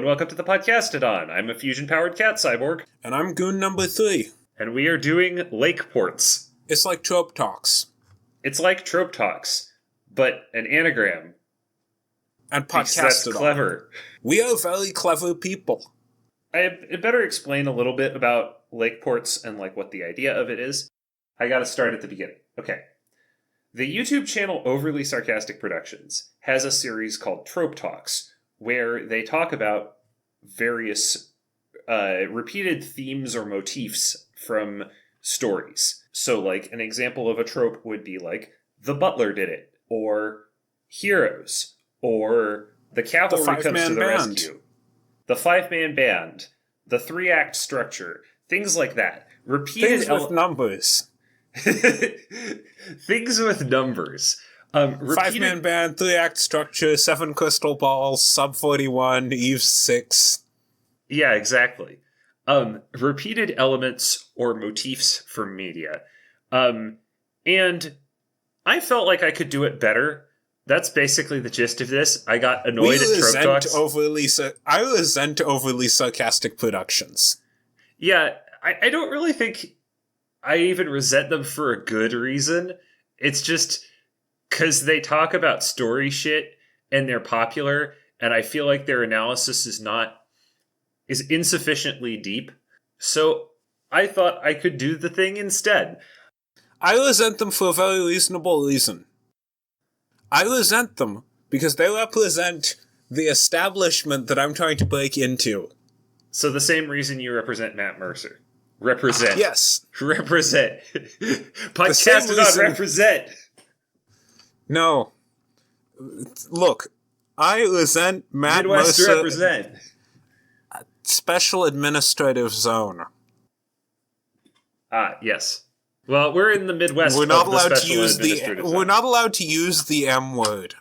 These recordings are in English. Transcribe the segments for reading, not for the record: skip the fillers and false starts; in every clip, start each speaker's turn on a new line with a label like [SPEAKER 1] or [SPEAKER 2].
[SPEAKER 1] and welcome to the Podcastodon. I'm a fusion-powered cat cyborg.
[SPEAKER 2] And I'm goon number 3.
[SPEAKER 1] And we are doing Lake Ports.
[SPEAKER 2] It's like Trope Talks.
[SPEAKER 1] It's like Trope Talks, but an anagram.
[SPEAKER 2] And Podcastodon.
[SPEAKER 1] That's clever.
[SPEAKER 2] We are very clever people.
[SPEAKER 1] I better explain a little bit about Lake Ports and what the idea of it is. I gotta start at the beginning. Okay. The YouTube channel Overly Sarcastic Productions has a series called Trope Talks, where they talk about various repeated themes or motifs from stories. So, an example of a trope would be the butler did it, or heroes, or the cavalry comes to the rescue, the 5-man band, the 3-act structure, things like that.
[SPEAKER 2] Things with numbers.
[SPEAKER 1] Things with numbers.
[SPEAKER 2] 5-man band, 3-act structure, 7 crystal balls, sub 41, Eve 6.
[SPEAKER 1] Yeah, exactly. Repeated elements or motifs from media. And I felt like I could do it better. That's basically the gist of this. I got annoyed at Trope Talks.
[SPEAKER 2] I resent overly sarcastic productions.
[SPEAKER 1] Yeah, I don't really think I even resent them for a good reason. It's just because they talk about story shit and they're popular, and I feel like their analysis is insufficiently deep. So I thought I could do the thing instead.
[SPEAKER 2] I resent them for a very reasonable reason. I resent them because they represent the establishment that I'm trying to break into.
[SPEAKER 1] So the same reason you represent Matt Mercer. Represent.
[SPEAKER 2] Yes.
[SPEAKER 1] Represent. Podcastodon represent.
[SPEAKER 2] No. Look, I resent Matt
[SPEAKER 1] Midwest
[SPEAKER 2] Mercer.
[SPEAKER 1] Represent.
[SPEAKER 2] Special Administrative Zone.
[SPEAKER 1] Yes. Well, we're in the Midwest.
[SPEAKER 2] We're not allowed to use the M word.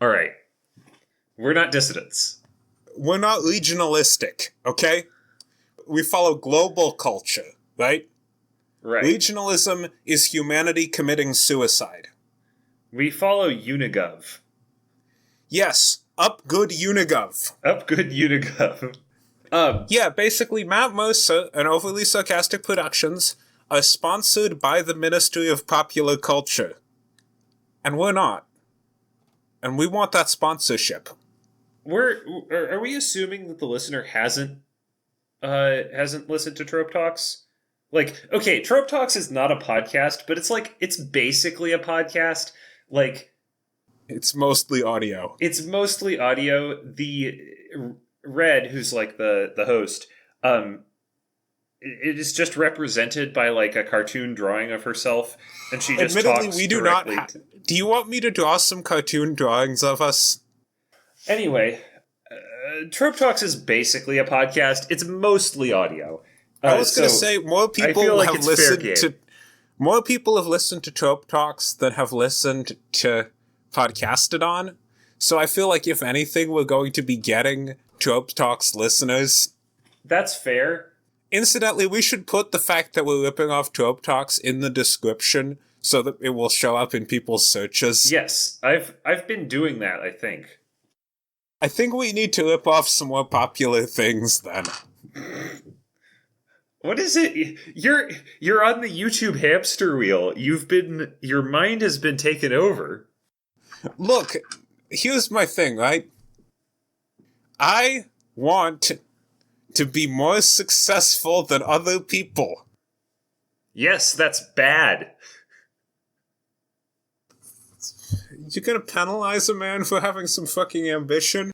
[SPEAKER 1] All right. We're not dissidents.
[SPEAKER 2] We're not regionalistic, okay? We follow global culture, right?
[SPEAKER 1] Right.
[SPEAKER 2] Regionalism is humanity committing suicide.
[SPEAKER 1] We follow Unigov.
[SPEAKER 2] Yes, up good Unigov.
[SPEAKER 1] Up good Unigov.
[SPEAKER 2] Yeah, basically, Matt Mercer and Overly Sarcastic Productions are sponsored by the Ministry of Popular Culture. And we're not. And we want that sponsorship.
[SPEAKER 1] Are we assuming that the listener hasn't listened to Trope Talks? Okay, Trope Talks is not a podcast, but it's basically a podcast.
[SPEAKER 2] It's mostly audio.
[SPEAKER 1] It's mostly audio. The Red, who's the host, it is just represented by a cartoon drawing of herself, and she just talks
[SPEAKER 2] we do
[SPEAKER 1] directly.
[SPEAKER 2] Do you want me to draw some cartoon drawings of us?
[SPEAKER 1] Anyway, Trope Talks is basically a podcast. It's mostly audio.
[SPEAKER 2] I was going to say more people have listened to Trope Talks than have listened to Podcastodon. So I feel like if anything, we're going to be getting Trope Talks listeners.
[SPEAKER 1] That's fair.
[SPEAKER 2] Incidentally, we should put the fact that we're ripping off Trope Talks in the description so that it will show up in people's searches.
[SPEAKER 1] Yes, I've been doing that, I think.
[SPEAKER 2] I think we need to rip off some more popular things then.
[SPEAKER 1] What is it? You're on the YouTube hamster wheel. Your mind has been taken over.
[SPEAKER 2] Look, here's my thing, right? I want to be more successful than other people.
[SPEAKER 1] Yes, that's bad.
[SPEAKER 2] You're gonna penalize a man for having some fucking ambition?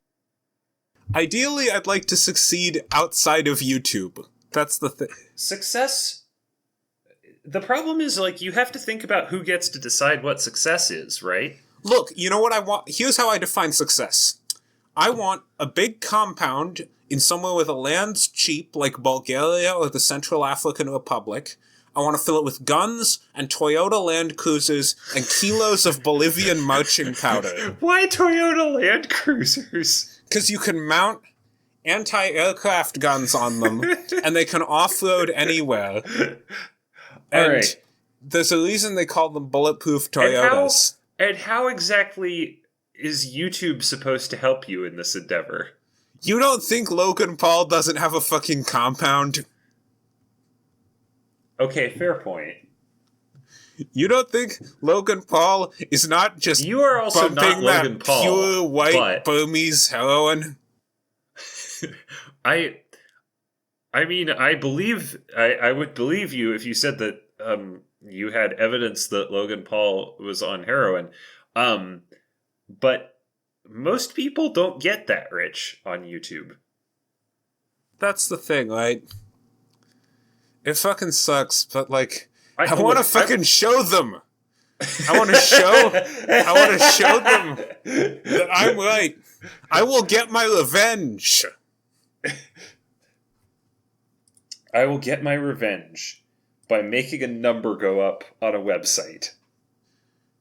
[SPEAKER 2] Ideally, I'd like to succeed outside of YouTube. That's the thing.
[SPEAKER 1] Success... The problem is, you have to think about who gets to decide what success is, right?
[SPEAKER 2] Look, you know what I want? Here's how I define success. I want a big compound in somewhere where the land's cheap, like Bulgaria or the Central African Republic. I want to fill it with guns and Toyota Land Cruisers and kilos of Bolivian marching powder.
[SPEAKER 1] Why Toyota Land Cruisers?
[SPEAKER 2] Because you can mount anti-aircraft guns on them, and they can off-road anywhere. And
[SPEAKER 1] right.
[SPEAKER 2] There's a reason they call them bulletproof Toyotas.
[SPEAKER 1] And how exactly is YouTube supposed to help you in this endeavor?
[SPEAKER 2] You don't think Logan Paul doesn't have a fucking compound?
[SPEAKER 1] Okay, fair point.
[SPEAKER 2] You don't think Logan Paul is not just
[SPEAKER 1] You are also
[SPEAKER 2] bumping
[SPEAKER 1] not Logan
[SPEAKER 2] that
[SPEAKER 1] Paul,
[SPEAKER 2] pure white
[SPEAKER 1] but
[SPEAKER 2] Burmese heroin?
[SPEAKER 1] I mean, I would believe you if you said that you had evidence that Logan Paul was on heroin. But most people don't get that rich on YouTube.
[SPEAKER 2] That's the thing, right? It fucking sucks, but like, I want to fucking show them. I want to show them that I'm right. I will get my revenge.
[SPEAKER 1] I will get my revenge by making a number go up on a website.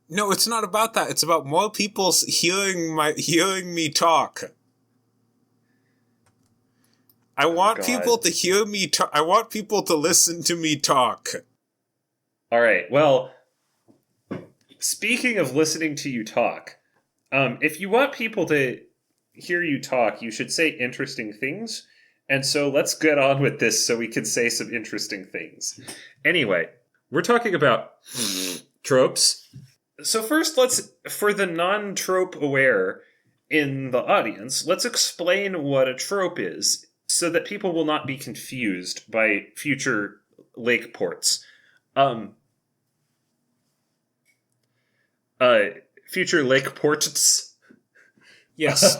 [SPEAKER 2] No, it's not about that. It's about more people hearing me talk. I want people to hear me talk. I want people to listen to me talk.
[SPEAKER 1] All right. Well, speaking of listening to you talk, if you want people to hear you talk, you should say interesting things. And so let's get on with this so we can say some interesting things. Anyway, we're talking about tropes. So first, for the non-trope aware in the audience, let's explain what a trope is so that people will not be confused by future lake ports. Future lake ports.
[SPEAKER 2] Yes.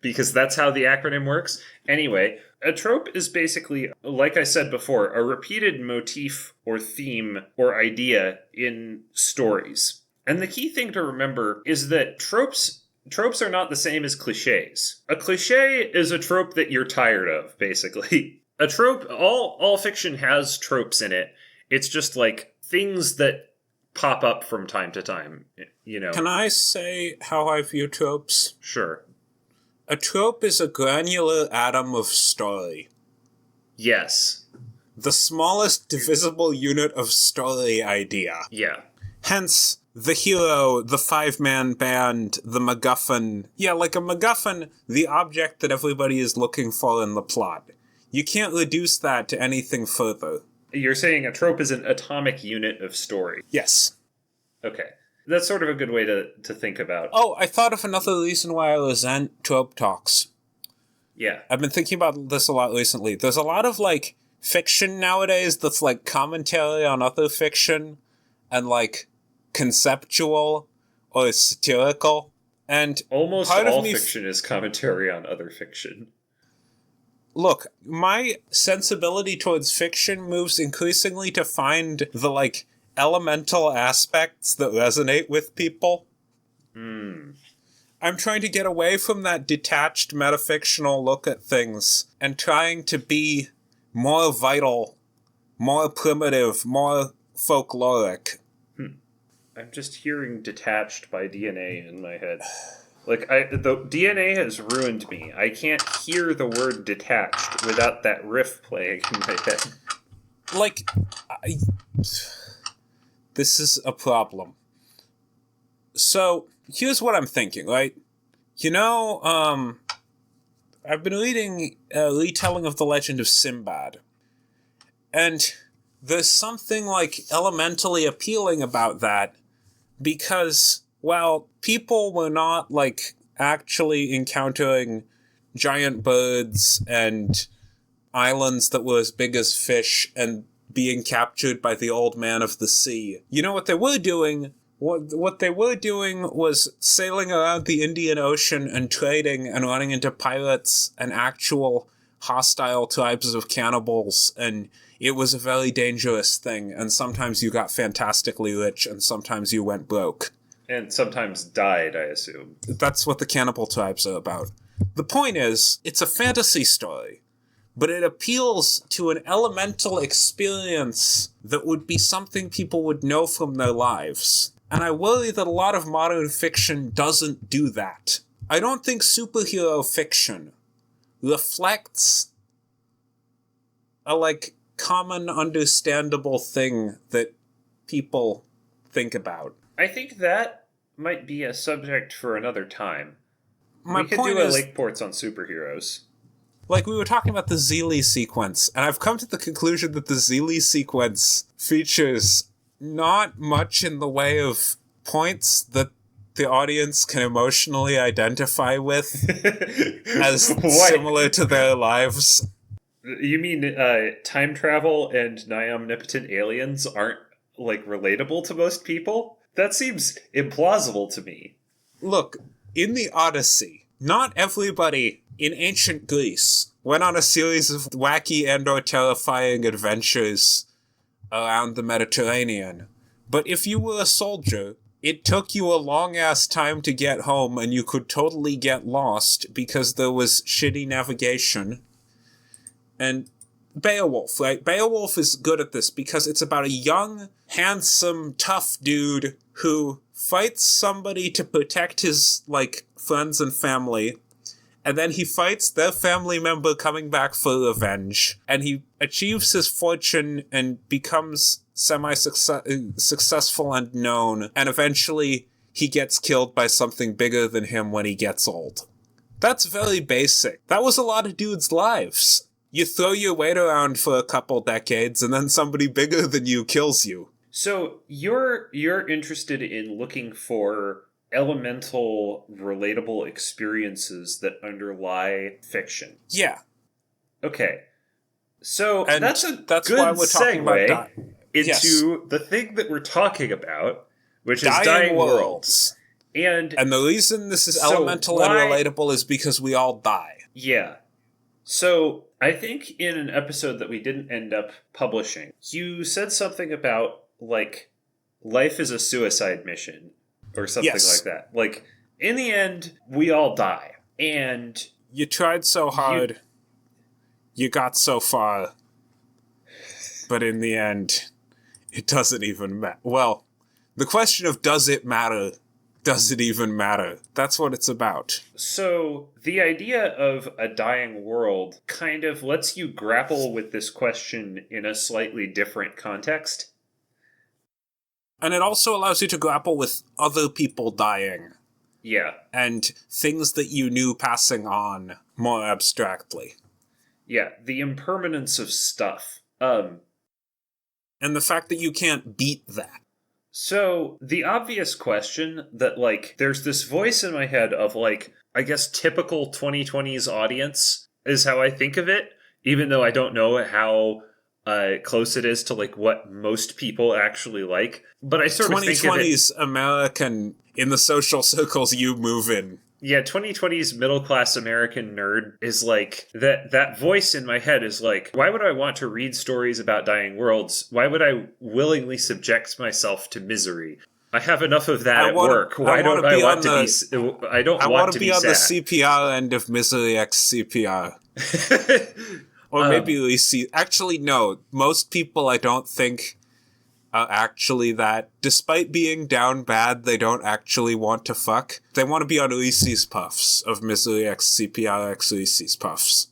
[SPEAKER 1] Because that's how the acronym works. Anyway, a trope is basically, like I said before, a repeated motif or theme or idea in stories. And the key thing to remember is that tropes are not the same as cliches. A cliche is a trope that you're tired of, basically. A trope, all fiction has tropes in it. It's just like things that pop up from time to time, you know.
[SPEAKER 2] Can I say how I view tropes?
[SPEAKER 1] Sure.
[SPEAKER 2] A trope is a granular atom of story.
[SPEAKER 1] Yes.
[SPEAKER 2] The smallest divisible unit of story idea.
[SPEAKER 1] Yeah.
[SPEAKER 2] Hence, the hero, the five-man band, the MacGuffin. Yeah, like a MacGuffin, the object that everybody is looking for in the plot. You can't reduce that to anything further.
[SPEAKER 1] You're saying a trope is an atomic unit of story.
[SPEAKER 2] Yes.
[SPEAKER 1] Okay. That's sort of a good way to think about.
[SPEAKER 2] Oh, I thought of another reason why I resent trope talks.
[SPEAKER 1] Yeah.
[SPEAKER 2] I've been thinking about this a lot recently. There's a lot of, like, fiction nowadays that's, like, commentary on other fiction and, like, conceptual or satirical. And
[SPEAKER 1] almost all fiction is commentary on other fiction.
[SPEAKER 2] Look, my sensibility towards fiction moves increasingly to find the, like, elemental aspects that resonate with people. I'm trying to get away from that detached metafictional look at things and trying to be more vital, more primitive, more folkloric.
[SPEAKER 1] I'm just hearing detached by DNA in my head. Like, the DNA has ruined me. I can't hear the word detached without that riff playing in my head.
[SPEAKER 2] Like, this is a problem. So, here's what I'm thinking, right? You know, I've been reading a retelling of the legend of Sinbad. And there's something, like, elementally appealing about that because, well, people were not, like, actually encountering giant birds and islands that were as big as fish and being captured by the old man of the sea. You know what they were doing? What they were doing was sailing around the Indian Ocean and trading and running into pirates and actual hostile tribes of cannibals, and it was a very dangerous thing, and sometimes you got fantastically rich, and sometimes you went broke.
[SPEAKER 1] And sometimes died, I assume.
[SPEAKER 2] That's what the cannibal tribes are about. The point is, it's a fantasy story, but it appeals to an elemental experience that would be something people would know from their lives. And I worry that a lot of modern fiction doesn't do that. I don't think superhero fiction reflects a, like, common understandable thing that people think about.
[SPEAKER 1] I think that might be a subject for another time.
[SPEAKER 2] My
[SPEAKER 1] We could
[SPEAKER 2] point
[SPEAKER 1] do a
[SPEAKER 2] is,
[SPEAKER 1] Lake Ports on superheroes.
[SPEAKER 2] like, we were talking about the Zeely sequence, and I've come to the conclusion that the Zeely sequence features not much in the way of points that the audience can emotionally identify with as similar to their lives.
[SPEAKER 1] You mean time travel and nigh omnipotent aliens aren't, like, relatable to most people? That seems implausible to me.
[SPEAKER 2] Look, in the Odyssey, not everybody in ancient Greece went on a series of wacky and or terrifying adventures around the Mediterranean. But if you were a soldier, it took you a long-ass time to get home, and you could totally get lost because there was shitty navigation. And Beowulf, right? Beowulf is good at this because it's about a young, handsome, tough dude who fights somebody to protect his, like, friends and family, and then he fights their family member coming back for revenge, and he achieves his fortune and becomes semi-successful and known, and eventually he gets killed by something bigger than him when he gets old. That's very basic. That was a lot of dudes' lives. You throw your weight around for a couple decades, and then somebody bigger than you kills you.
[SPEAKER 1] So you're interested in looking for elemental, relatable experiences that underlie fiction.
[SPEAKER 2] Yeah.
[SPEAKER 1] Okay. So
[SPEAKER 2] And
[SPEAKER 1] that's a
[SPEAKER 2] that's
[SPEAKER 1] good
[SPEAKER 2] why we're talking
[SPEAKER 1] segue
[SPEAKER 2] about
[SPEAKER 1] into the thing that we're talking about, which is
[SPEAKER 2] dying
[SPEAKER 1] dying
[SPEAKER 2] worlds.
[SPEAKER 1] worlds. And
[SPEAKER 2] the reason this is
[SPEAKER 1] So
[SPEAKER 2] elemental and relatable is because we all die.
[SPEAKER 1] yeah. So I think in an episode that we didn't end up publishing, you said something about, like, life is a suicide mission or something like that. Like, in the end, we all die. And
[SPEAKER 2] you tried so hard, you got so far, but in the end, it doesn't even matter. Well, the question of does it matter, does it even matter? That's what it's about.
[SPEAKER 1] So the idea of a dying world kind of lets you grapple with this question in a slightly different context.
[SPEAKER 2] And it also allows you to grapple with other people dying.
[SPEAKER 1] Yeah.
[SPEAKER 2] And things that you knew passing on more abstractly.
[SPEAKER 1] Yeah, the impermanence of stuff.
[SPEAKER 2] And the fact that you can't beat that.
[SPEAKER 1] So, the obvious question that, like, there's this voice in my head of, like, I guess typical 2020s audience is how I think of it, even though I don't know how close it is to, like, what most people actually like. But I sort of think of it...
[SPEAKER 2] 2020s American in the social circles you move in.
[SPEAKER 1] Yeah, 2020's middle-class American nerd is like, that voice in my head is like, why would I want to read stories about dying worlds? Why would I willingly subject myself to misery? I have enough of that at work. Why don't I want to be... I don't want to be
[SPEAKER 2] on
[SPEAKER 1] sad.
[SPEAKER 2] the CPR end of Misery X CPR. Or maybe we see... Actually, no. Most people, I don't think... actually that, despite being down bad, they don't actually want to fuck. They want to be on Reese's Puffs of Misery X CPR X Reese's Puffs.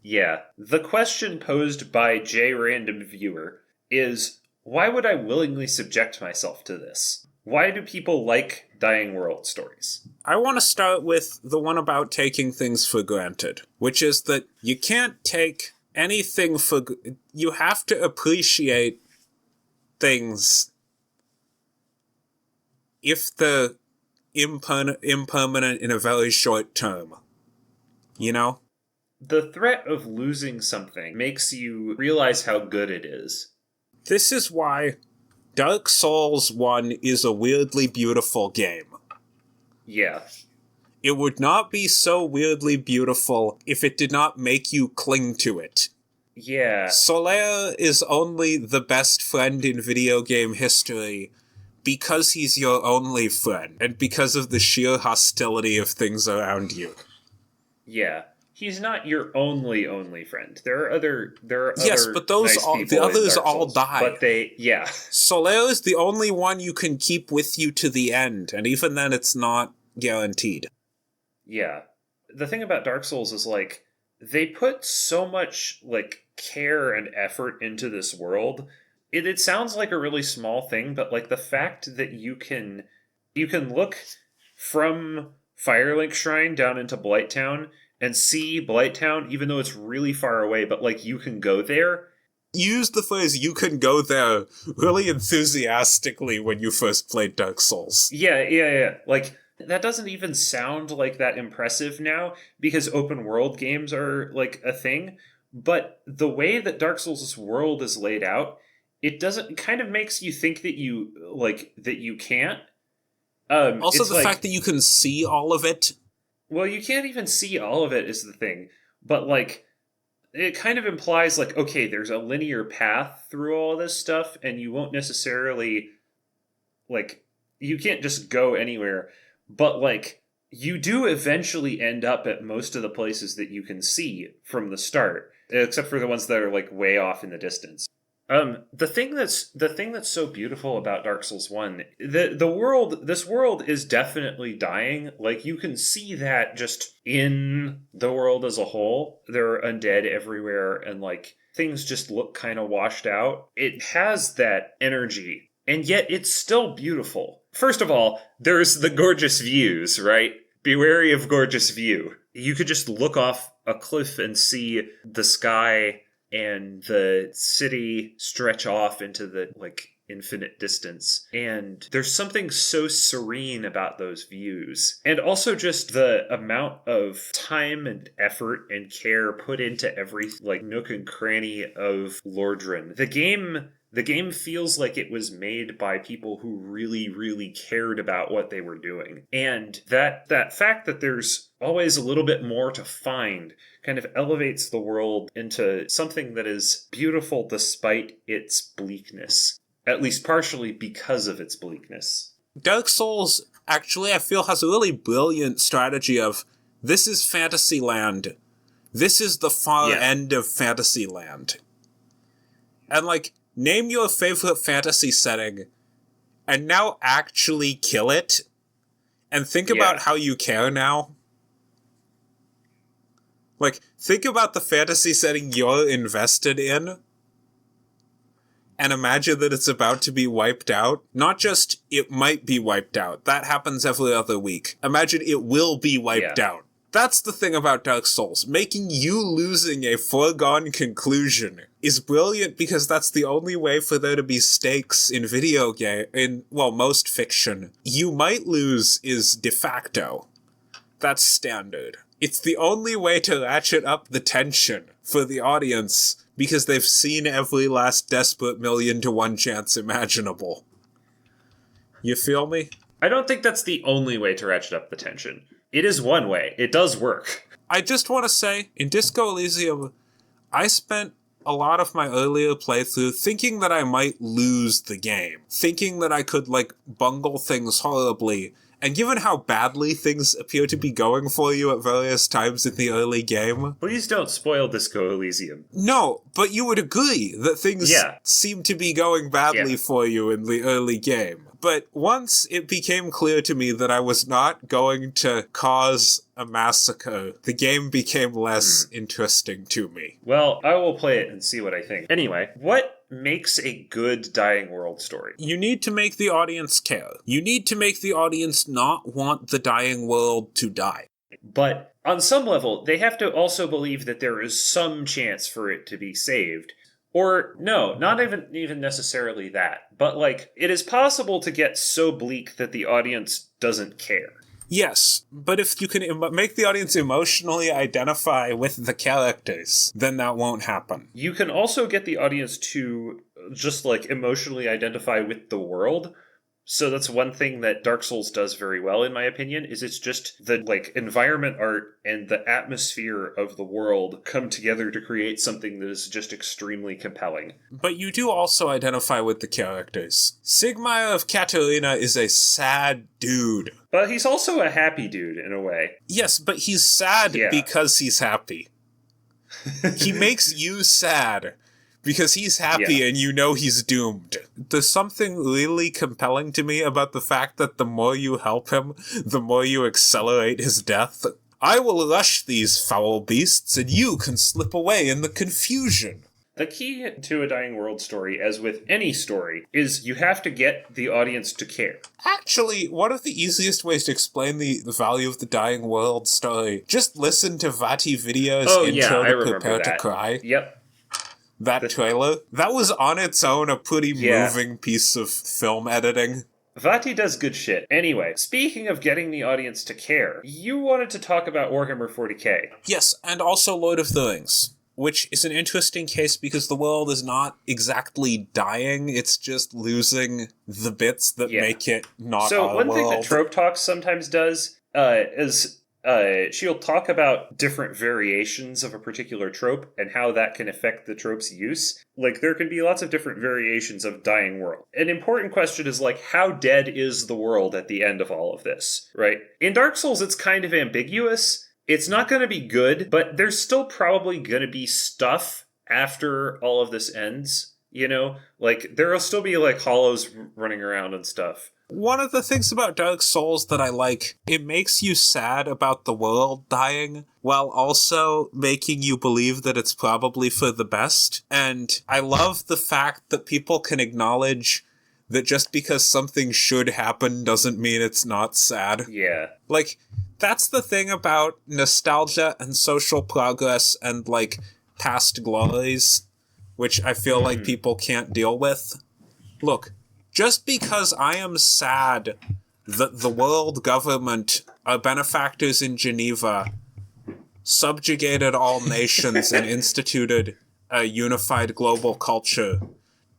[SPEAKER 1] Yeah. The question posed by J Random Viewer is, why would I willingly subject myself to this? Why do people like dying world stories?
[SPEAKER 2] I want to start with the one about taking things for granted, which is that you can't take anything for... You have to appreciate things if they're impermanent in a very short term. You know?
[SPEAKER 1] The threat of losing something makes you realize how good it is.
[SPEAKER 2] This is why Dark Souls 1 is a weirdly beautiful game.
[SPEAKER 1] Yeah.
[SPEAKER 2] It would not be so weirdly beautiful if it did not make you cling to it.
[SPEAKER 1] Yeah.
[SPEAKER 2] Solaire is only the best friend in video game history because he's your only friend, and because of the sheer hostility of things around you.
[SPEAKER 1] Yeah. He's not your only friend. There are other
[SPEAKER 2] yes, but those
[SPEAKER 1] nice
[SPEAKER 2] the others
[SPEAKER 1] all
[SPEAKER 2] all die.
[SPEAKER 1] But yeah.
[SPEAKER 2] Solaire is the only one you can keep with you to the end, and even then it's not guaranteed.
[SPEAKER 1] Yeah. The thing about Dark Souls is, like, they put so much, like, care and effort into this world. It sounds like a really small thing, but, like, the fact that you can look from Firelink Shrine down into Blighttown and see Blighttown, even though it's really far away, but like you can go there.
[SPEAKER 2] You used the phrase "you can go there" really enthusiastically when you first played Dark Souls.
[SPEAKER 1] Yeah. Like, that doesn't even sound like that impressive now because open world games are like a thing. But the way that Dark Souls' world is laid out, it kind of makes you think that you can't.
[SPEAKER 2] Also,
[SPEAKER 1] It's
[SPEAKER 2] the
[SPEAKER 1] like,
[SPEAKER 2] fact that you can see all of it.
[SPEAKER 1] well, you can't even see all of it is the thing. But like, it kind of implies like, okay, there's a linear path through all this stuff, and you won't necessarily like, you can't just go anywhere. But like, you do eventually end up at most of the places that you can see from the start, except for the ones that are like way off in the distance. The thing that's so beautiful about Dark Souls 1, this world is definitely dying. Like, you can see that just in the world as a whole. There are undead everywhere, and like, things just look kind of washed out. It has that energy, and yet it's still beautiful. First of all, there's the gorgeous views, right? Be wary of gorgeous view. You could just look off a cliff and see the sky and the city stretch off into the like infinite distance. And there's something so serene about those views. And also just the amount of time and effort and care put into every like nook and cranny of Lordran. The game feels like it was made by people who really, really cared about what they were doing. And that fact that there's always a little bit more to find kind of elevates the world into something that is beautiful despite its bleakness. At least partially because of its bleakness.
[SPEAKER 2] Dark Souls, actually, I feel, has a really brilliant strategy of, this is Fantasyland. This is the far end of Fantasyland. And like, name your favorite fantasy setting, and now actually kill it, and think about how you care now. Like, think about the fantasy setting you're invested in, and imagine that it's about to be wiped out. Not just, it might be wiped out. That happens every other week. Imagine it will be wiped out. That's the thing about Dark Souls. Making you losing a foregone conclusion is brilliant because that's the only way for there to be stakes in video game, most fiction. You might lose is de facto. That's standard. It's the only way to ratchet up the tension for the audience because they've seen every last desperate 1,000,000 to 1 chance imaginable. You feel me?
[SPEAKER 1] I don't think that's the only way to ratchet up the tension. It is one way. It does work.
[SPEAKER 2] I just want to say, in Disco Elysium, I spent a lot of my earlier playthrough thinking that I might lose the game. Thinking that I could, bungle things horribly. And given how badly things appear to be going for you at various times in the early game...
[SPEAKER 1] Please don't spoil Disco Elysium.
[SPEAKER 2] No, but you would agree that things seem to be going badly for you in the early game. But once it became clear to me that I was not going to cause a massacre, the game became less interesting to me.
[SPEAKER 1] Well, I will play it and see what I think. Anyway, what makes a good Dying World story?
[SPEAKER 2] You need to make the audience care. You need to make the audience not want the dying world to die.
[SPEAKER 1] But on some level, they have to also believe that there is some chance for it to be saved. Or, no, not even necessarily that. But, it is possible to get so bleak that the audience doesn't care.
[SPEAKER 2] Yes, but if you can make the audience emotionally identify with the characters, then that won't happen.
[SPEAKER 1] You can also get the audience to just, emotionally identify with the world. So that's one thing that Dark Souls does very well, in my opinion, is it's just the, environment art and the atmosphere of the world come together to create something that is just extremely compelling.
[SPEAKER 2] But you do also identify with the characters. Sigmar of Katarina is a sad dude.
[SPEAKER 1] But he's also a happy dude, in a way.
[SPEAKER 2] Yes, but he's sad because he's happy. He makes you sad. Because he's happy and you know he's doomed. There's something really compelling to me about the fact that the more you help him, the more you accelerate his death. I will rush these foul beasts and you can slip away in the confusion.
[SPEAKER 1] The key to a dying world story, as with any story, is you have to get the audience to care.
[SPEAKER 2] Actually, one of the easiest ways to explain the value of the dying world story, just listen to Vati Video's intro to Prepare to Cry.
[SPEAKER 1] Yep.
[SPEAKER 2] That trailer. That was on its own a pretty moving piece of film editing.
[SPEAKER 1] Vati does good shit. Anyway, speaking of getting the audience to care, you wanted to talk about Warhammer 40k.
[SPEAKER 2] Yes, and also Lord of the Rings. Which is an interesting case because the world is not exactly dying, it's just losing the bits that make it not
[SPEAKER 1] so
[SPEAKER 2] our
[SPEAKER 1] one
[SPEAKER 2] world.
[SPEAKER 1] thing that Trope Talks sometimes does is she'll talk about different variations of a particular trope and how that can affect the trope's use. Like, there can be lots of different variations of dying world. An important question is, like, how dead is the world at the end of all of this, right? In Dark Souls, it's kind of ambiguous. It's not going to be good, but there's still probably going to be stuff after all of this ends, you know? Like, there will still be, like, hollows running around and stuff.
[SPEAKER 2] One of the things about Dark Souls that I like, it makes you sad about the world dying, while also making you believe that it's probably for the best. And I love the fact that people can acknowledge that just because something should happen doesn't mean it's not sad.
[SPEAKER 1] Yeah.
[SPEAKER 2] Like, that's the thing about nostalgia and social progress and, like, past glories, which I feel like people can't deal with. Look, just because I am sad that the world government, our benefactors in Geneva, subjugated all nations and instituted a unified global culture,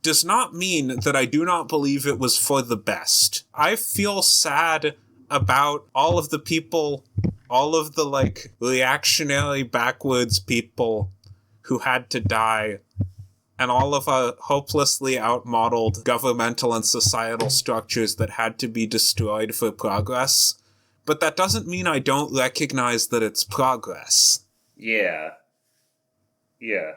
[SPEAKER 2] does not mean that I do not believe it was for the best. I feel sad about all of the people, all of the, like, reactionary backwards people who had to die, and all of our hopelessly outmodeled governmental and societal structures that had to be destroyed for progress. But that doesn't mean I don't recognize that it's progress.
[SPEAKER 1] Yeah. Yeah.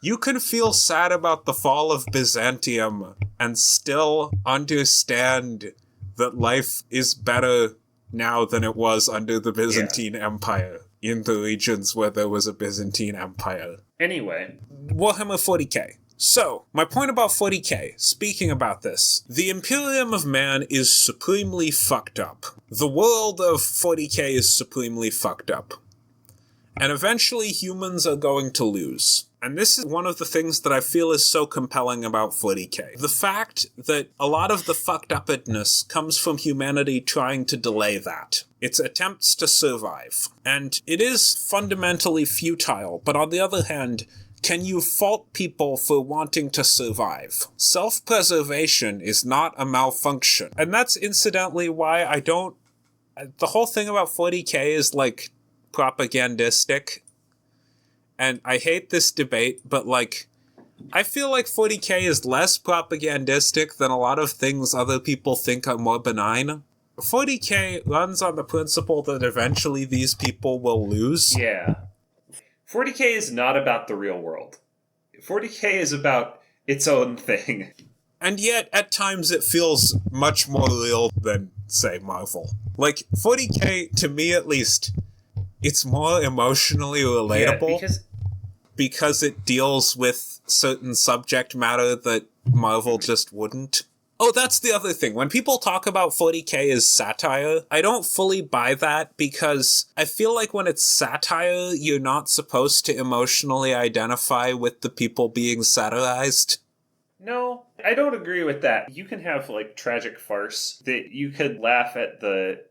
[SPEAKER 2] You can feel sad about the fall of Byzantium and still understand that life is better now than it was under the Byzantine Empire, in the regions where there was a Byzantine Empire.
[SPEAKER 1] Anyway.
[SPEAKER 2] Warhammer 40k. So, my point about 40k, speaking about this, the Imperium of Man is supremely fucked up. The world of 40k is supremely fucked up. And eventually humans are going to lose. And this is one of the things that I feel is so compelling about 40k. The fact that a lot of the fucked upness comes from humanity trying to delay that. Its attempts to survive. And it is fundamentally futile, but on the other hand, can you fault people for wanting to survive? Self-preservation is not a malfunction. And that's incidentally why I don't... The whole thing about 40k is, like, propagandistic. And I hate this debate, but, like, I feel like 40k is less propagandistic than a lot of things other people think are more benign. 40k runs on the principle that eventually these people will lose.
[SPEAKER 1] Yeah. 40k is not about the real world. 40k is about its own thing.
[SPEAKER 2] And yet, at times, it feels much more real than, say, Marvel. Like, 40k, to me at least, it's more emotionally relatable.
[SPEAKER 1] Yeah,
[SPEAKER 2] because it deals with certain subject matter that Marvel just wouldn't. Oh, that's the other thing. When people talk about 40k as satire, I don't fully buy that because I feel like when it's satire, you're not supposed to emotionally identify with the people being satirized.
[SPEAKER 1] No, I don't agree with that. You can have, like, tragic farce that you could laugh at the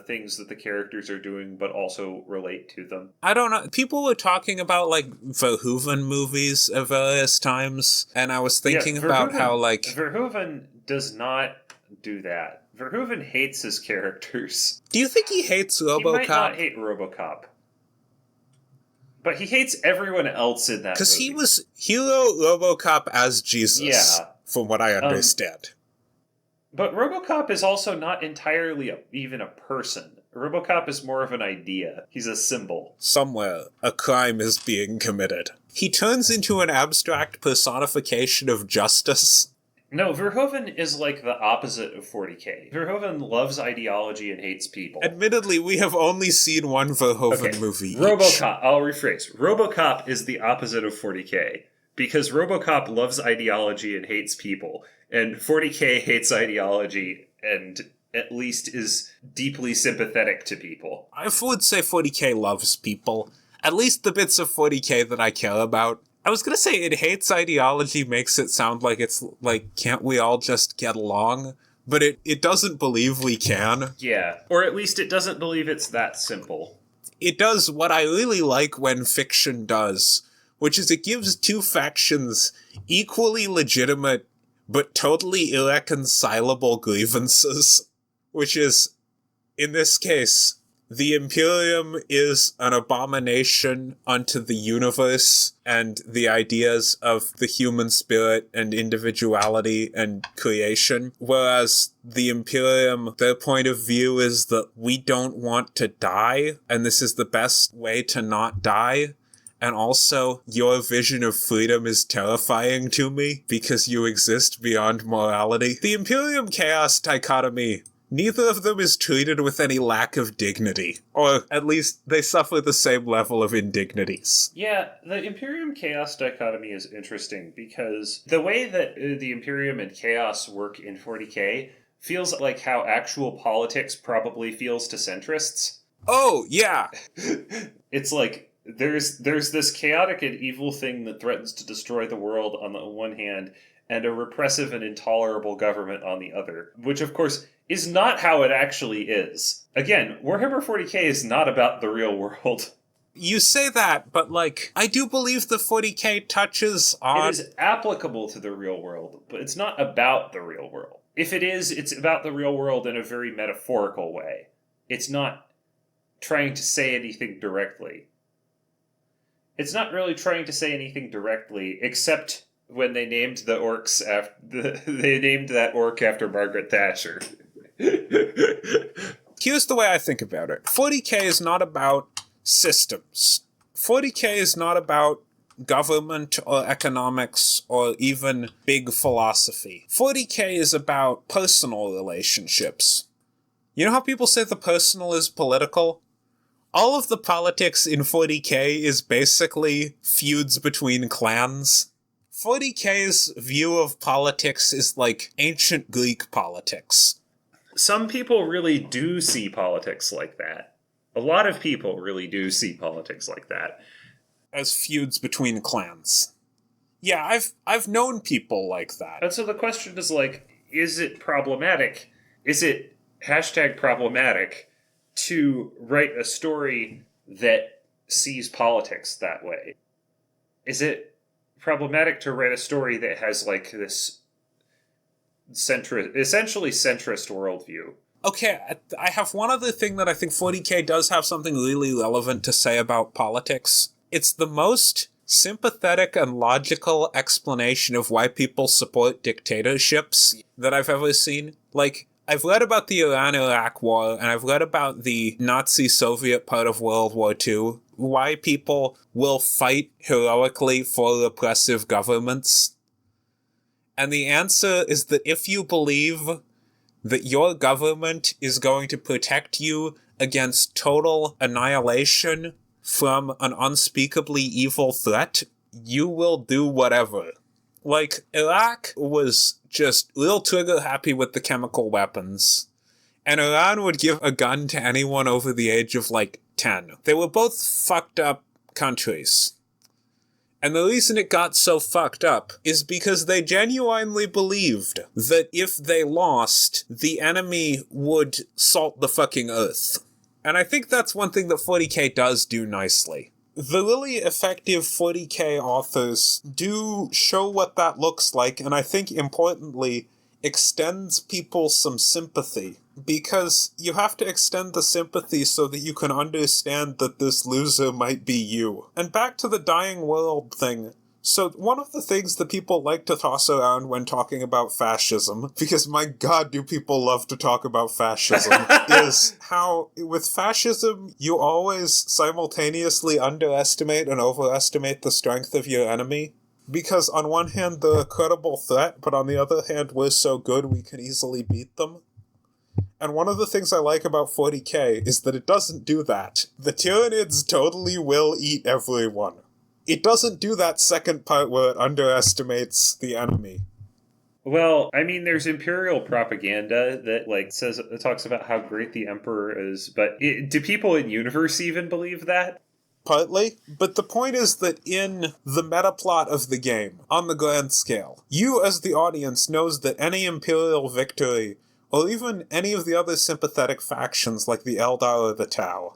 [SPEAKER 1] things that the characters are doing, but also relate to them.
[SPEAKER 2] I don't know. People were talking about, like, Verhoeven movies at various times, and I was thinking about how, like...
[SPEAKER 1] Verhoeven does not do that. Verhoeven hates his characters.
[SPEAKER 2] Do you think he hates RoboCop?
[SPEAKER 1] He might not hate RoboCop. But he hates everyone else in that movie.
[SPEAKER 2] Because he wrote RoboCop as Jesus, from what I understand.
[SPEAKER 1] But RoboCop is also not entirely even a person. RoboCop is more of an idea. He's a symbol.
[SPEAKER 2] Somewhere, a crime is being committed. He turns into an abstract personification of justice.
[SPEAKER 1] No, Verhoeven is like the opposite of 40k. Verhoeven loves ideology and hates people.
[SPEAKER 2] Admittedly, we have only seen one Verhoeven movie each.
[SPEAKER 1] RoboCop, I'll rephrase. RoboCop is the opposite of 40k. because RoboCop loves ideology and hates people, and 40K hates ideology and at least is deeply sympathetic to people.
[SPEAKER 2] I would say 40K loves people. At least the bits of 40K that I care about. I was gonna say it hates ideology makes it sound like it's like, can't we all just get along? But it doesn't believe we can.
[SPEAKER 1] Yeah, or at least it doesn't believe it's that simple.
[SPEAKER 2] It does what I really like when fiction does, which is it gives two factions equally legitimate but totally irreconcilable grievances. Which is, in this case, the Imperium is an abomination unto the universe and the ideas of the human spirit and individuality and creation, whereas the Imperium, their point of view is that we don't want to die, and this is the best way to not die. And also, your vision of freedom is terrifying to me because you exist beyond morality. The Imperium-Chaos dichotomy, neither of them is treated with any lack of dignity. Or at least they suffer the same level of indignities.
[SPEAKER 1] Yeah, the Imperium-Chaos dichotomy is interesting because the way that the Imperium and Chaos work in 40K feels like how actual politics probably feels to centrists.
[SPEAKER 2] Oh, yeah!
[SPEAKER 1] It's like, there's this chaotic and evil thing that threatens to destroy the world on the one hand, and a repressive and intolerable government on the other, which of course is not how it actually is. Again, Warhammer 40K is not about the real world.
[SPEAKER 2] You say that, but I do believe the 40K touches on...
[SPEAKER 1] It is applicable to the real world, but it's not about the real world. If it is, it's about the real world in a very metaphorical way. It's not trying to say anything directly. It's not really trying to say anything directly, except when they named the orcs after... They named that orc after Margaret Thatcher.
[SPEAKER 2] Here's the way I think about it. 40K is not about systems. 40K is not about government or economics or even big philosophy. 40K is about personal relationships. You know how people say the personal is political? All of the politics in 40K is basically feuds between clans. 40K's view of politics is like ancient Greek politics.
[SPEAKER 1] Some people really do see politics like that. A lot of people really do see politics like that.
[SPEAKER 2] As feuds between clans. Yeah, I've known people like that.
[SPEAKER 1] And so the question is is it problematic? Is it #problematic to write a story that sees politics that way? Is it problematic to write a story that has this essentially centrist worldview?
[SPEAKER 2] Okay, I have one other thing that I think 40K does have something really relevant to say about politics. It's the most sympathetic and logical explanation of why people support dictatorships that I've ever seen. I've read about the Iran-Iraq War, and I've read about the Nazi-Soviet part of World War II, why people will fight heroically for repressive governments. And the answer is that if you believe that your government is going to protect you against total annihilation from an unspeakably evil threat, you will do whatever. Iraq was just real trigger happy with the chemical weapons, and Iran would give a gun to anyone over the age of 10. They were both fucked up countries. And the reason it got so fucked up is because they genuinely believed that if they lost, the enemy would salt the fucking earth. And I think that's one thing that 40K does do nicely. The really effective 40K authors do show what that looks like, and I think, importantly, extends people some sympathy. Because you have to extend the sympathy so that you can understand that this loser might be you. And back to the dying world thing. So one of the things that people like to toss around when talking about fascism, because my god do people love to talk about fascism, is how with fascism you always simultaneously underestimate and overestimate the strength of your enemy. Because on one hand they're a credible threat, but on the other hand we're so good we can easily beat them. And one of the things I like about 40K is that it doesn't do that. The Tyranids totally will eat everyone. it doesn't do that second part where it underestimates the enemy.
[SPEAKER 1] Well, I mean, there's imperial propaganda that talks about how great the emperor is, but do people in universe even believe that?
[SPEAKER 2] Partly, but the point is that in the meta plot of the game, on the grand scale, you as the audience knows that any imperial victory, or even any of the other sympathetic factions like the Eldar or the Tau,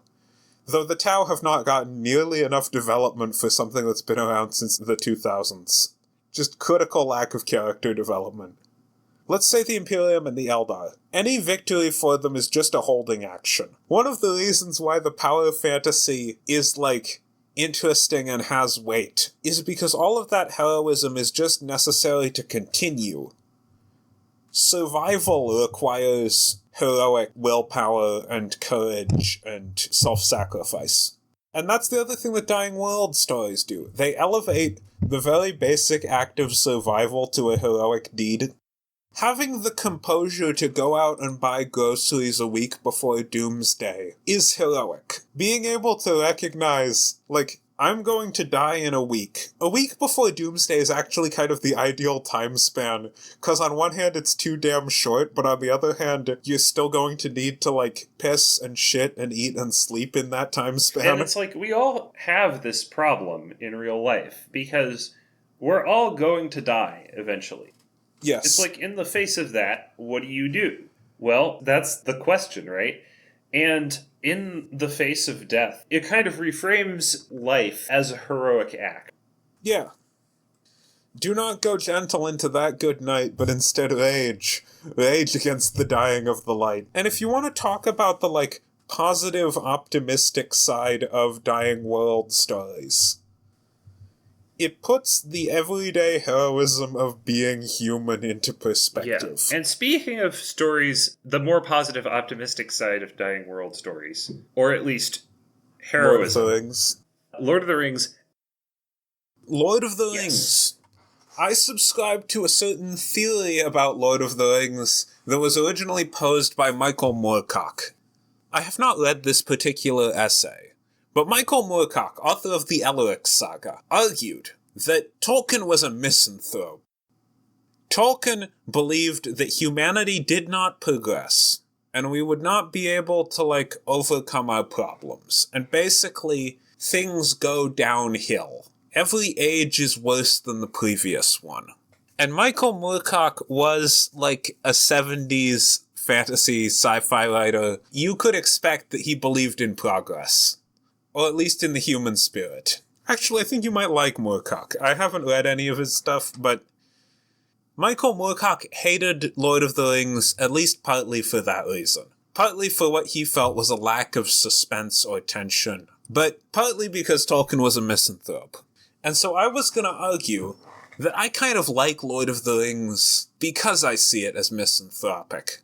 [SPEAKER 2] though the Tau have not gotten nearly enough development for something that's been around since the 2000s. Just critical lack of character development. Let's say the Imperium and the Eldar. Any victory for them is just a holding action. One of the reasons why the power fantasy is, interesting and has weight is because all of that heroism is just necessary to continue. Survival requires heroic willpower and courage and self-sacrifice. And that's the other thing that Dying World stories do. They elevate the very basic act of survival to a heroic deed. Having the composure to go out and buy groceries a week before doomsday is heroic. Being able to recognize, I'm going to die in a week. A week before doomsday is actually kind of the ideal time span, because on one hand it's too damn short, but on the other hand, you're still going to need to, piss and shit and eat and sleep in that time span.
[SPEAKER 1] And it's we all have this problem in real life, because we're all going to die eventually.
[SPEAKER 2] Yes.
[SPEAKER 1] It's in the face of that, what do you do? Well, that's the question, right? And in the face of death, it kind of reframes life as a heroic act.
[SPEAKER 2] Yeah. Do not go gentle into that good night, but instead rage. Rage against the dying of the light. And if you want to talk about the, positive, optimistic side of Dying World stories, it puts the everyday heroism of being human into perspective.
[SPEAKER 1] Yeah. And speaking of stories, the more positive, optimistic side of Dying World stories, or at least heroism.
[SPEAKER 2] Lord of the Rings. Lord of the
[SPEAKER 1] Yes.
[SPEAKER 2] Rings. I subscribe to a certain theory about Lord of the Rings that was originally posed by Michael Moorcock. I have not read this particular essay, but Michael Moorcock, author of the Elric saga, argued that Tolkien was a misanthrope. Tolkien believed that humanity did not progress, and we would not be able to, overcome our problems. And basically, things go downhill. Every age is worse than the previous one. And Michael Moorcock was, a 70s fantasy sci-fi writer. You could expect that he believed in progress. Or at least in the human spirit. Actually, I think you might like Moorcock. I haven't read any of his stuff, but Michael Moorcock hated Lord of the Rings at least partly for that reason. Partly for what he felt was a lack of suspense or tension, but partly because Tolkien was a misanthrope. And so I was going to argue that I kind of like Lord of the Rings because I see it as misanthropic.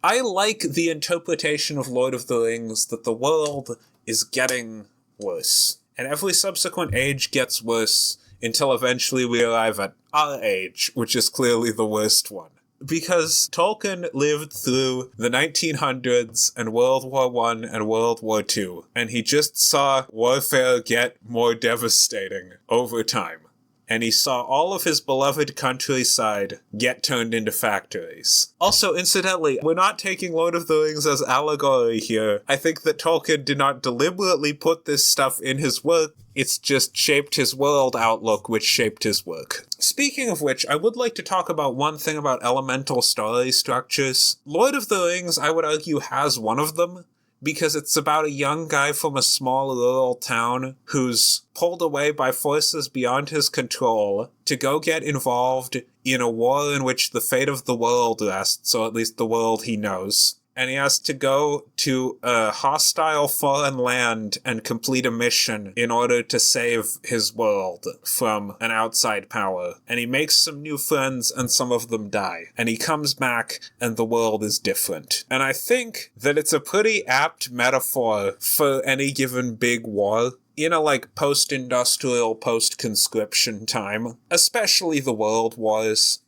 [SPEAKER 2] I like the interpretation of Lord of the Rings that the world is getting worse. And every subsequent age gets worse until eventually we arrive at our age, which is clearly the worst one. Because Tolkien lived through the 1900s and World War I and World War II, and he just saw warfare get more devastating over time. And he saw all of his beloved countryside get turned into factories. Also, incidentally, we're not taking Lord of the Rings as allegory here. I think that Tolkien did not deliberately put this stuff in his work. It's just shaped his world outlook, which shaped his work. Speaking of which, I would like to talk about one thing about elemental story structures. Lord of the Rings, I would argue, has one of them, because it's about a young guy from a small rural town who's pulled away by forces beyond his control to go get involved in a war in which the fate of the world rests, or at least the world he knows. And he has to go to a hostile foreign land and complete a mission in order to save his world from an outside power. And he makes some new friends and some of them die. And he comes back and the world is different. And I think that it's a pretty apt metaphor for any given big war in a post-industrial, post-conscription time. Especially the world wars.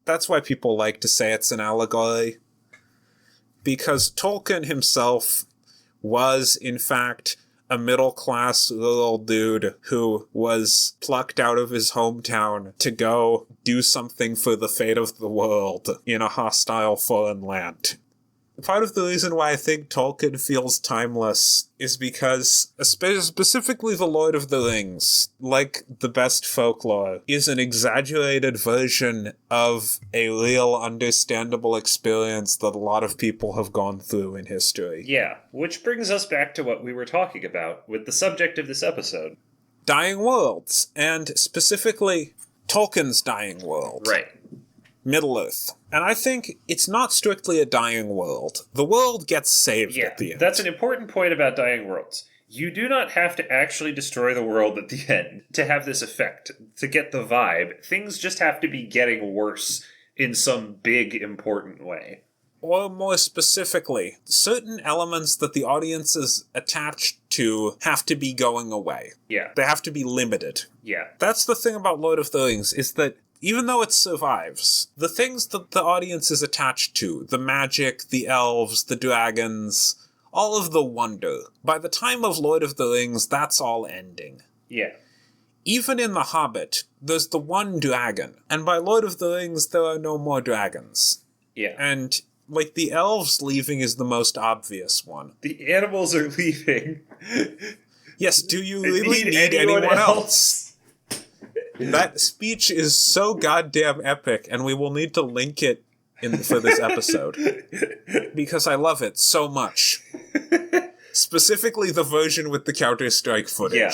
[SPEAKER 2] That's why people like to say it's an allegory. Because Tolkien himself was, in fact, a middle-class little dude who was plucked out of his hometown to go do something for the fate of the world in a hostile foreign land. Part of the reason why I think Tolkien feels timeless is because, specifically The Lord of the Rings, like the best folklore, is an exaggerated version of a real, understandable experience that a lot of people have gone through in history.
[SPEAKER 1] Yeah, which brings us back to what we were talking about with the subject of this episode.
[SPEAKER 2] Dying worlds, and specifically Tolkien's dying world.
[SPEAKER 1] Right.
[SPEAKER 2] Middle-earth. And I think it's not strictly a dying world. The world gets saved at the end.
[SPEAKER 1] That's an important point about dying worlds. You do not have to actually destroy the world at the end to have this effect, to get the vibe. Things just have to be getting worse in some big, important way.
[SPEAKER 2] Or more specifically, certain elements that the audience is attached to have to be going away.
[SPEAKER 1] Yeah.
[SPEAKER 2] They have to be limited.
[SPEAKER 1] Yeah.
[SPEAKER 2] That's the thing about Lord of the Rings, is that even though it survives, the things that the audience is attached to, the magic, the elves, the dragons, all of the wonder, by the time of Lord of the Rings, that's all ending.
[SPEAKER 1] Yeah.
[SPEAKER 2] Even in The Hobbit, there's the one dragon, and by Lord of the Rings, there are no more dragons.
[SPEAKER 1] Yeah.
[SPEAKER 2] And, like, the elves leaving is the most obvious one.
[SPEAKER 1] The animals are leaving.
[SPEAKER 2] Yes, do you really need anyone else? That speech is so goddamn epic, and we will need to link it for this episode. Because I love it so much. Specifically the version with the Counter-Strike footage.
[SPEAKER 1] Yeah.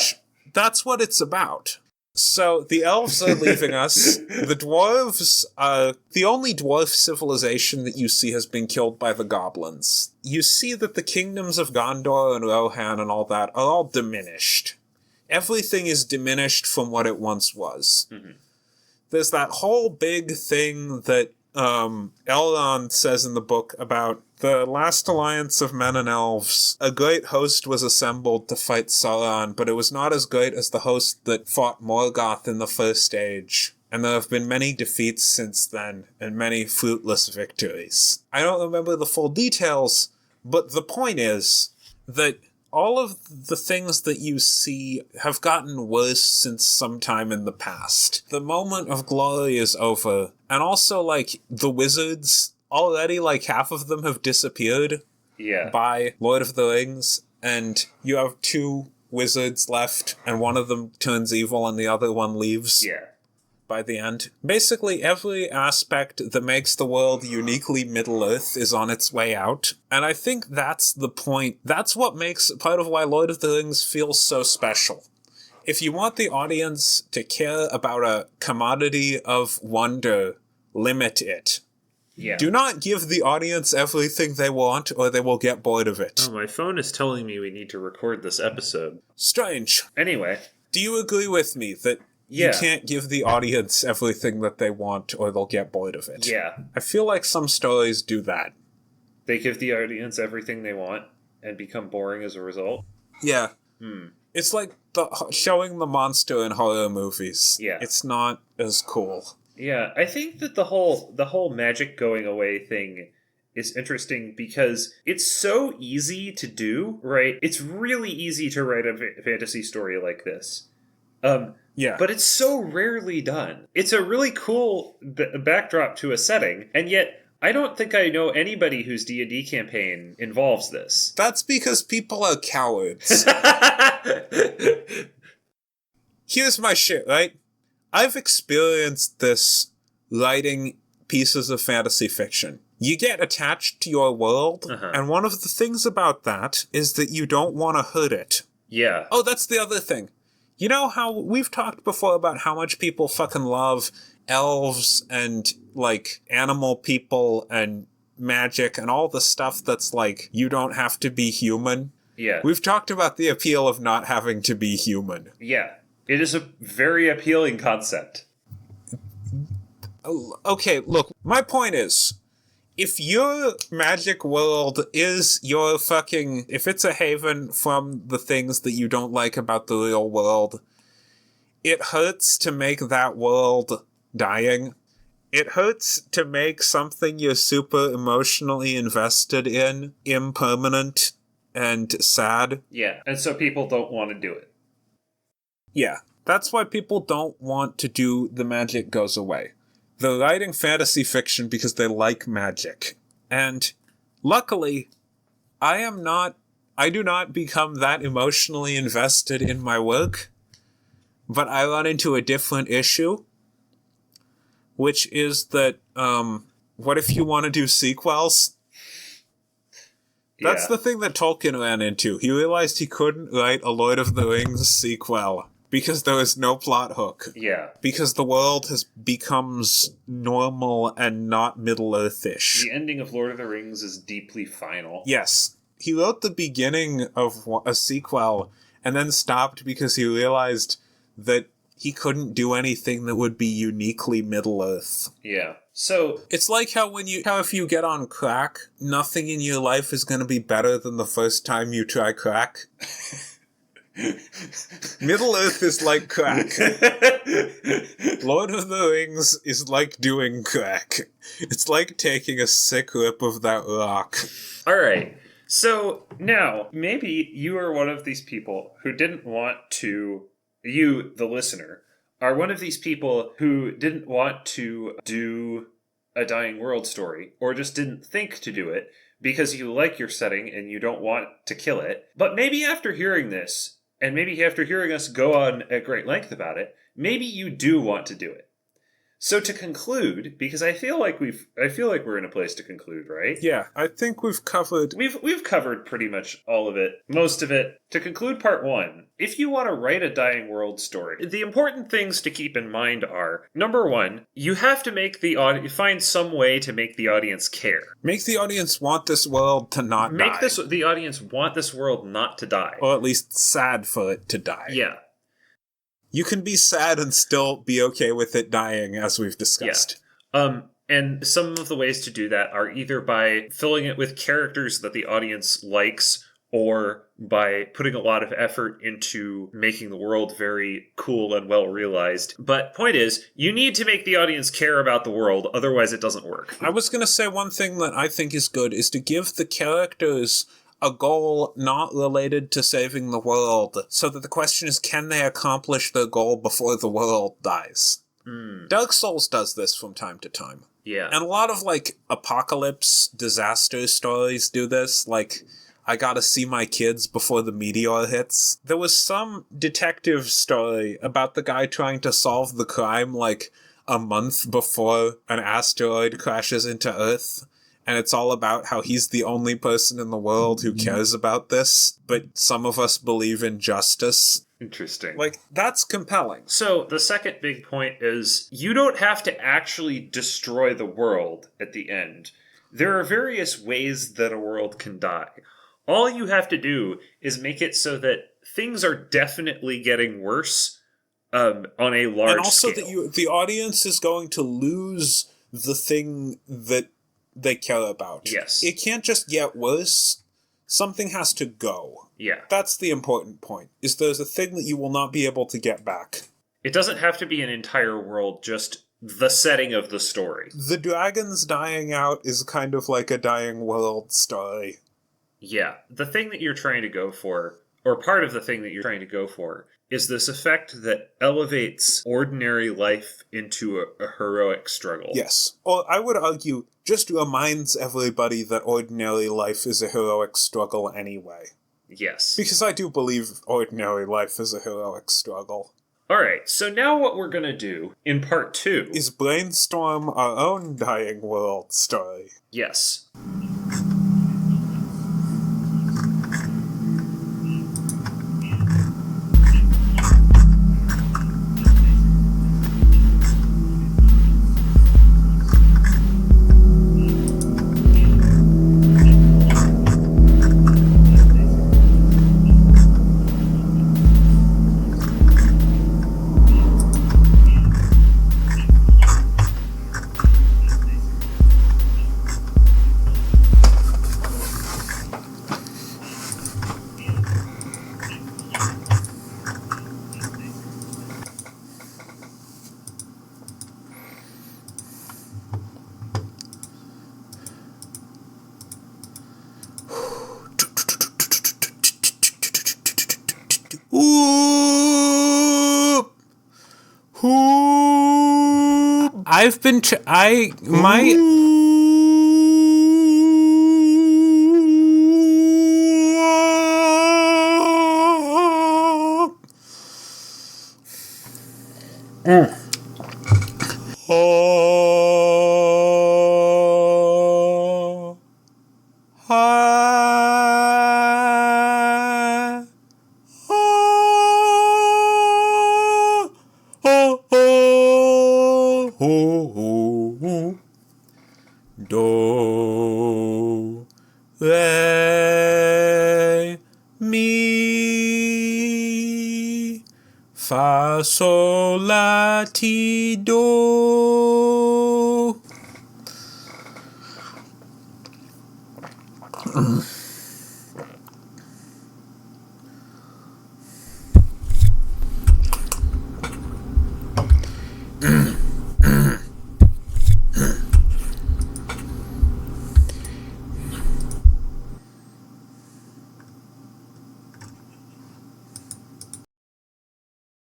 [SPEAKER 2] That's what it's about. So, the elves are leaving us. The dwarves, the only dwarf civilization that you see has been killed by the goblins. You see that the kingdoms of Gondor and Rohan and all that are all diminished. Everything is diminished from what it once was. Mm-hmm. There's that whole big thing that Elrond says in the book about the last alliance of men and elves. A great host was assembled to fight Sauron, but it was not as great as the host that fought Morgoth in the First Age. And there have been many defeats since then, and many fruitless victories. I don't remember the full details, but the point is that all of the things that you see have gotten worse since some time in the past. The moment of glory is over. And also, like, the wizards, already, like, half of them have disappeared by Lord of the Rings. And you have 2 wizards left, and one of them turns evil and the other one leaves.
[SPEAKER 1] Yeah.
[SPEAKER 2] By the end. Basically, every aspect that makes the world uniquely Middle-earth is on its way out. And I think that's the point. That's what makes part of why Lord of the Rings feels so special. If you want the audience to care about a commodity of wonder, limit it.
[SPEAKER 1] Yeah.
[SPEAKER 2] Do not give the audience everything they want, or they will get bored of it.
[SPEAKER 1] Oh, my phone is telling me we need to record this episode.
[SPEAKER 2] Strange.
[SPEAKER 1] Anyway.
[SPEAKER 2] Do you agree with me that you can't give the audience everything that they want, or they'll get bored of it?
[SPEAKER 1] Yeah.
[SPEAKER 2] I feel like some stories do that.
[SPEAKER 1] They give the audience everything they want and become boring as a result?
[SPEAKER 2] Yeah. It's like showing the monster in horror movies.
[SPEAKER 1] Yeah.
[SPEAKER 2] It's not as cool.
[SPEAKER 1] Yeah, I think that the whole magic going away thing is interesting because it's so easy to do, right? It's really easy to write a fantasy story like this.
[SPEAKER 2] Yeah.
[SPEAKER 1] But it's so rarely done. It's a really cool backdrop to a setting, and yet I don't think I know anybody whose D&D campaign involves this.
[SPEAKER 2] That's because people are cowards. Here's my shit, right? I've experienced this writing pieces of fantasy fiction. You get attached to your world, and one of the things about that is that you don't want to hurt it.
[SPEAKER 1] Yeah.
[SPEAKER 2] Oh, that's the other thing. You know how we've talked before about how much people fucking love elves and, like, animal people and magic and all the stuff that's like, you don't have to be human?
[SPEAKER 1] Yeah.
[SPEAKER 2] We've talked about the appeal of not having to be human.
[SPEAKER 1] Yeah. It is a very appealing concept.
[SPEAKER 2] Okay, look, my point is, if your magic world is your fucking... If it's a haven from the things that you don't like about the real world, it hurts to make that world dying. It hurts to make something you're super emotionally invested in impermanent and sad.
[SPEAKER 1] Yeah, and so people don't want to do it.
[SPEAKER 2] Yeah, that's why people don't want to do The Magic Goes Away. They're writing fantasy fiction because they like magic. And luckily, I do not become that emotionally invested in my work, but I run into a different issue, which is that, what if you want to do sequels? That's
[SPEAKER 1] Yeah.
[SPEAKER 2] the thing that Tolkien ran into. He realized he couldn't write a Lord of the Rings sequel because there was no plot hook.
[SPEAKER 1] Yeah.
[SPEAKER 2] Because the world becomes normal and not Middle-earth-ish.
[SPEAKER 1] The ending of Lord of the Rings is deeply final.
[SPEAKER 2] Yes. He wrote the beginning of a sequel and then stopped because he realized that he couldn't do anything that would be uniquely Middle-earth.
[SPEAKER 1] Yeah. So
[SPEAKER 2] it's like how if you get on crack, nothing in your life is going to be better than the first time you try crack. Middle-earth is like crack. Lord of the Rings is like doing crack. It's like taking a sick rip of that rock.
[SPEAKER 1] All right. So now, maybe you are one of these people who didn't want to, you, the listener, are one of these people who didn't want to do a dying world story, or just didn't think to do it because you like your setting and you don't want to kill it. But maybe after hearing this, and maybe after hearing us go on at great length about it, maybe you do want to do it. So to conclude, because I feel like we're in a place to conclude, right?
[SPEAKER 2] Yeah, I think we've covered
[SPEAKER 1] covered pretty much all of it, most of it. To conclude part 1, if you want to write a dying world story, the important things to keep in mind are, number 1, you have to find some way to make the audience care.
[SPEAKER 2] Make the audience want this world to not die.
[SPEAKER 1] Make the audience want this world not to die.
[SPEAKER 2] Or at least sad for it to die.
[SPEAKER 1] Yeah.
[SPEAKER 2] You can be sad and still be okay with it dying, as we've discussed.
[SPEAKER 1] Yeah. And some of the ways to do that are either by filling it with characters that the audience likes, or by putting a lot of effort into making the world very cool and well realized. But point is, you need to make the audience care about the world, otherwise it doesn't work.
[SPEAKER 2] I was going to say one thing that I think is good is to give the characters a goal not related to saving the world, so that the question is, can they accomplish their goal before the world dies? Dark Souls does this from time to time.
[SPEAKER 1] Yeah.
[SPEAKER 2] And a lot of, apocalypse, disaster stories do this, I gotta see my kids before the meteor hits. There was some detective story about the guy trying to solve the crime, a month before an asteroid crashes into Earth. And it's all about how he's the only person in the world who cares about this, but some of us believe in justice.
[SPEAKER 1] Interesting.
[SPEAKER 2] That's compelling.
[SPEAKER 1] So, the second big point is, you don't have to actually destroy the world at the end. There are various ways that a world can die. All you have to do is make it so that things are definitely getting worse on a large scale.
[SPEAKER 2] And also that the audience is going to lose the thing that they care about.
[SPEAKER 1] Yes.
[SPEAKER 2] It can't just get worse. Something has to go.
[SPEAKER 1] Yeah.
[SPEAKER 2] That's the important point, is there's a thing that you will not be able to get back.
[SPEAKER 1] It doesn't have to be an entire world, just the setting of the story.
[SPEAKER 2] The dragons dying out is kind of like a dying world story.
[SPEAKER 1] Yeah. The thing that you're trying to go for, or part of the thing that you're trying to go for, is this effect that elevates ordinary life into a heroic struggle.
[SPEAKER 2] Yes. Or I would argue, just reminds everybody that ordinary life is a heroic struggle anyway.
[SPEAKER 1] Yes.
[SPEAKER 2] Because I do believe ordinary life is a heroic struggle.
[SPEAKER 1] Alright, so now what we're gonna do in part 2
[SPEAKER 2] is brainstorm our own dying world story.
[SPEAKER 1] Yes.
[SPEAKER 2] I've been Do, re, mi, fa, sol, la, ti, do.